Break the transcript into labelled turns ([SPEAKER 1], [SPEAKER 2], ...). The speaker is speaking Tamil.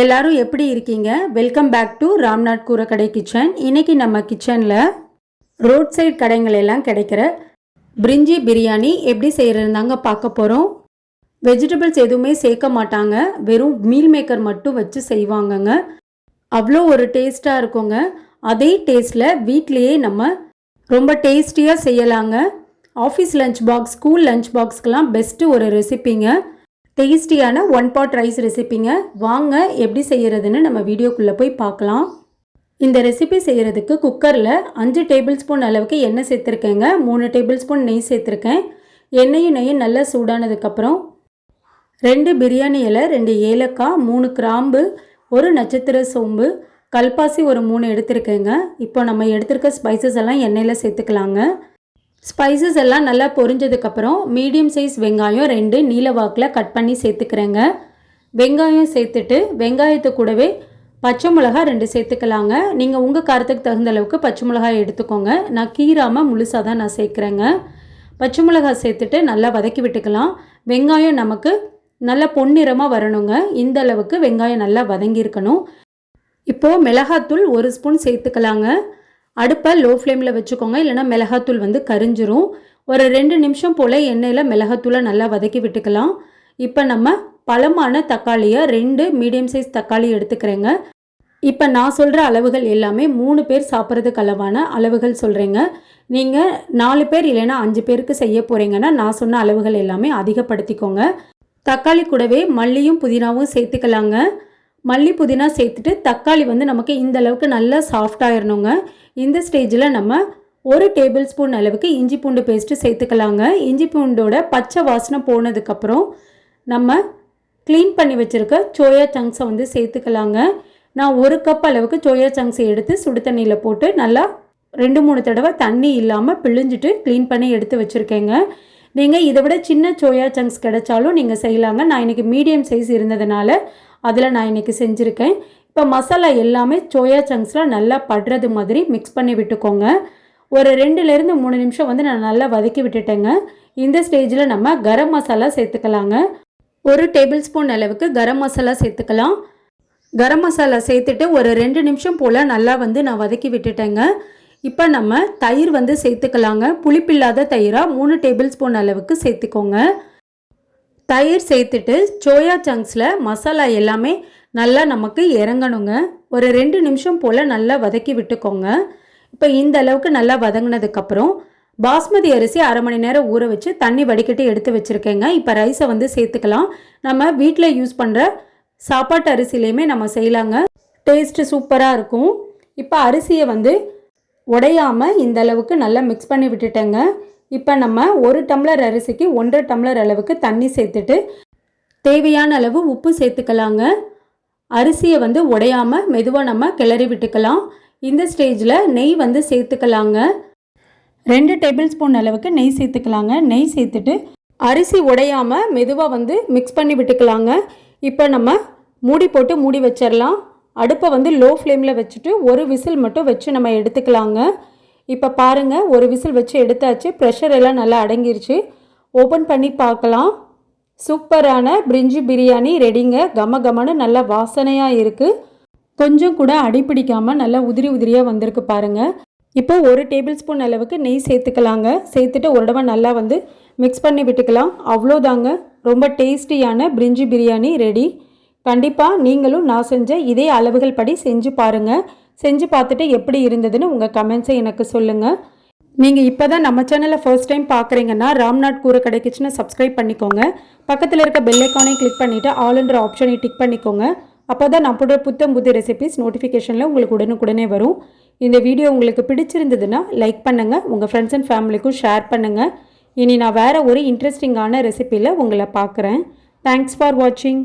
[SPEAKER 1] எல்லாரும் எப்படி இருக்கீங்க? Welcome back to Ramnath Koorakadai kitchen. இன்னைக்கு நம்ம கிச்சனில் ரோட் சைட் கடைகள் எல்லாம் கிடைக்கிற பிரிஞ்சி பிரியாணி எப்படி செய்கிறதுனாங்க பார்க்க போகிறோம். வெஜிடபிள்ஸ் எதுவுமே சேர்க்க மாட்டாங்க, வெறும் மீல் மேக்கர் மட்டும் வச்சு செய்வாங்கங்க. அவ்வளோ ஒரு டேஸ்ட்டாக இருக்குங்க. அதே டேஸ்ட்டில் வீட்லேயே நம்ம ரொம்ப டேஸ்டியாக செய்யலாங்க. Office lunch box, school lunch பாக்ஸ்க்கெலாம் பெஸ்ட்டு ஒரு ரெசிபிங்க. டேஸ்டியான 1 pot ரைஸ் ரெசிபிங்க. வாங்க எப்படி செய்கிறதுன்னு நம்ம வீடியோக்குள்ளே போய் பார்க்கலாம். இந்த ரெசிபி செய்கிறதுக்கு குக்கரில் 5 டேபிள் ஸ்பூன் அளவுக்கு எண்ணெய் சேர்த்துருக்கேங்க. 3 டேபிள் ஸ்பூன் நெய் சேர்த்துருக்கேன். நெய்யும் நல்லா சூடானதுக்கப்புறம் 2 பிரியாணி இலை, 2 ஏலக்காய், 3 கிராம்பு, 1 நட்சத்திர சோம்பு, கல்பாசி ஒரு 3 எடுத்துருக்கேங்க. இப்போ நம்ம எடுத்துருக்க ஸ்பைசஸ் எல்லாம் எண்ணெயில் சேர்த்துக்கலாங்க. ஸ்பைசஸ் எல்லாம் நல்லா பொரிஞ்சதுக்கப்புறம் மீடியம் சைஸ் வெங்காயம் 2 நீல வாக்கில் கட் பண்ணி சேர்த்துக்கிறேங்க. வெங்காயம் சேர்த்துட்டு வெங்காயத்தை கூடவே பச்சை மிளகா 2 சேர்த்துக்கலாங்க. நீங்கள் உங்கள் காரத்துக்கு தகுந்த அளவுக்கு பச்சை மிளகாய் எடுத்துக்கோங்க. நான் கீராமல் முழுசாக தான் நான் சேர்க்குறேங்க. பச்சை மிளகாய் சேர்த்துட்டு நல்லா வதக்கி விட்டுக்கலாம். வெங்காயம் நமக்கு நல்லா பொன்னிறமாக வரணுங்க. இந்த அளவுக்கு வெங்காயம் நல்லா வதங்கியிருக்கணும். இப்போது மிளகாத்தூள் 1 ஸ்பூன் சேர்த்துக்கலாங்க. அடுப்பை லோ ஃப்ளேமில் வச்சுக்கோங்க, இல்லைனா மிளகாத்தூள் கரிஞ்சிரும். ஒரு 2 நிமிஷம் போல் எண்ணெயில் மிளகாத்தூளை நல்லா வதக்கி விட்டுக்கலாம். இப்போ நம்ம பழமான தக்காளியை 2 மீடியம் சைஸ் தக்காளி எடுத்துக்கிறேங்க. இப்போ நான் சொல்கிற அளவுகள் எல்லாமே 3 பேர் சாப்பிட்றதுக்கு அளவான அளவுகள் சொல்கிறேங்க. நீங்கள் 4 பேர் இல்லைனா 5 பேருக்கு செய்ய போகிறீங்கன்னா நான் சொன்ன அளவுகள் எல்லாமே அதிகப்படுத்திக்கோங்க. தக்காளி கூடவே மல்லியும் புதினாவும் சேர்த்துக்கலாங்க. மல்லி புதினா சேர்த்துட்டு தக்காளி நமக்கு இந்த அளவுக்கு நல்லா சாஃப்டாகிடணுங்க. இந்த ஸ்டேஜில் நம்ம 1 டேபிள் ஸ்பூன் அளவுக்கு இஞ்சி பூண்டு பேஸ்ட்டு சேர்த்துக்கலாங்க. இஞ்சி பூண்டோட பச்சை வாசனை போனதுக்கப்புறம் நம்ம க்ளீன் பண்ணி வச்சுருக்க சோயா சங்க்ஸை சேர்த்துக்கலாங்க. நான் 1 கப் அளவுக்கு சோயா சங்க்ஸை எடுத்து சுடு தண்ணியில் போட்டு நல்லா 2-3 தடவை தண்ணி இல்லாமல் பிழிஞ்சிட்டு க்ளீன் பண்ணி எடுத்து வச்சுருக்கேங்க. நீங்கள் இதை விட சின்ன சோயா சங்க்ஸ் கிடைச்சாலும் நீங்கள் செய்யலாங்க. நான் இன்றைக்கி மீடியம் சைஸ் இருந்ததுனால அதில் நான் இன்றைக்கி செஞ்சுருக்கேன். இப்போ மசாலா எல்லாமே சோயா சங்க்ஸில் நல்லா படுறது மாதிரி மிக்ஸ் பண்ணி விட்டுக்கோங்க. ஒரு 2லேருந்து 3 நிமிஷம் நான் நல்லா வதக்கி விட்டுட்டேங்க. இந்த ஸ்டேஜில் நம்ம கரம் மசாலா சேர்த்துக்கலாங்க. 1 டேபிள் ஸ்பூன் அளவுக்கு கரம் மசாலா சேர்த்துக்கலாம். கரம் மசாலா சேர்த்துட்டு ஒரு 2 நிமிஷம் போல் நல்லா நான் வதக்கி விட்டுட்டேங்க. இப்போ நம்ம தயிர் சேர்த்துக்கலாங்க. புளிப்பில்லாத தயிராக 3 டேபிள் ஸ்பூன் அளவுக்கு சேர்த்துக்கோங்க. தயிர் சேர்த்துட்டு சோயா சங்க்ஸில் மசாலா எல்லாமே நல்லா நமக்கு இறங்கணுங்க. ஒரு 2 நிமிஷம் போல் நல்லா வதக்கி விட்டுக்கோங்க. இப்போ இந்த அளவுக்கு நல்லா வதங்கினதுக்கப்புறம் பாஸ்மதி அரிசி 1/2 மணி நேரம் ஊற வச்சு தண்ணி வடிகட்டி எடுத்து வச்சுருக்கேங்க. இப்போ ரைஸை சேர்த்துக்கலாம். நம்ம வீட்டில் யூஸ் பண்ணுற சாப்பாட்டு அரிசிலையுமே நம்ம செய்யலாங்க. டேஸ்ட்டு சூப்பராக இருக்கும். இப்போ அரிசியை உடையாமல் இந்த அளவுக்கு நல்லா மிக்ஸ் பண்ணி விட்டுட்டேங்க. இப்போ நம்ம 1 டம்ளர் அரிசிக்கு 1.5 டம்ளர் அளவுக்கு தண்ணி சேர்த்துட்டு தேவையான அளவு உப்பு சேர்த்துக்கலாங்க. அரிசியை உடையாமல் மெதுவாக நம்ம கிளறி விட்டுக்கலாம். இந்த ஸ்டேஜில் நெய் சேர்த்துக்கலாங்க. 2 டேபிள் ஸ்பூன் அளவுக்கு நெய் சேர்த்துக்கலாங்க. நெய் சேர்த்துட்டு அரிசி உடையாமல் மெதுவாக மிக்ஸ் பண்ணி விட்டுக்கலாங்க. இப்போ நம்ம மூடி போட்டு மூடி வச்சிடலாம். அடுப்பை லோ ஃப்ளேமில் வச்சுட்டு 1 விசில் மட்டும் வச்சு நம்ம எடுத்துக்கலாங்க. இப்போ பாருங்கள், 1 விசில் வச்சு எடுத்தாச்சு. ப்ரெஷர் எல்லாம் நல்லா அடங்கிருச்சு. ஓப்பன் பண்ணி பார்க்கலாம். சூப்பரான பிரிஞ்சி பிரியாணி ரெடிங்க. கம கமன்னு நல்லா வாசனையாக இருக்குது. கொஞ்சம் கூட அடிப்பிடிக்காமல் நல்லா உதிரி உதிரியாக வந்திருக்கு பாருங்கள். இப்போ 1 டேபிள் ஸ்பூன் அளவுக்கு நெய் சேர்த்துக்கலாங்க. சேர்த்துட்டு ஒரு தடவை நல்லா மிக்ஸ் பண்ணி விட்டுக்கலாம். அவ்வளோதாங்க, ரொம்ப டேஸ்டியான பிரிஞ்சி பிரியாணி ரெடி. கண்டிப்பாக நீங்களும் நான் செஞ்ச இதே அளவுகள் படி செஞ்சு பாருங்கள். செஞ்சு பார்த்துட்டு எப்படி இருந்ததுன்னு உங்கள் கமெண்ட்ஸை எனக்கு சொல்லுங்கள். நீங்கள் இப்போ தான் நம்ம சேனலை ஃபர்ஸ்ட் டைம் பார்க்குறீங்கன்னா ராம்நாத் கூரக்கடை கிச்சனை சப்ஸ்கிரைப் பண்ணிக்கோங்க. பக்கத்தில் இருக்க பெல் ஐக்கானையும் கிளிக் பண்ணிவிட்டு ஆல்ன்ற ஆப்ஷனை டிக் பண்ணிக்கோங்க. அப்போ தான் நம்மளோட புது ரெசிபிஸ் நோட்டிஃபிகேஷனில் உங்களுக்கு உடனுக்குடனே வரும். இந்த வீடியோ உங்களுக்கு பிடிச்சிருந்ததுன்னா லைக் பண்ணுங்கள், உங்கள் ஃப்ரெண்ட்ஸ் அண்ட் ஃபேமிலிக்கும் ஷேர் பண்ணுங்கள். இனி நான் வேறு ஒரு இன்ட்ரெஸ்டிங்கான ரெசிபியில் உங்களை பார்க்குறேன். தேங்க்ஸ் ஃபார் வாட்சிங்.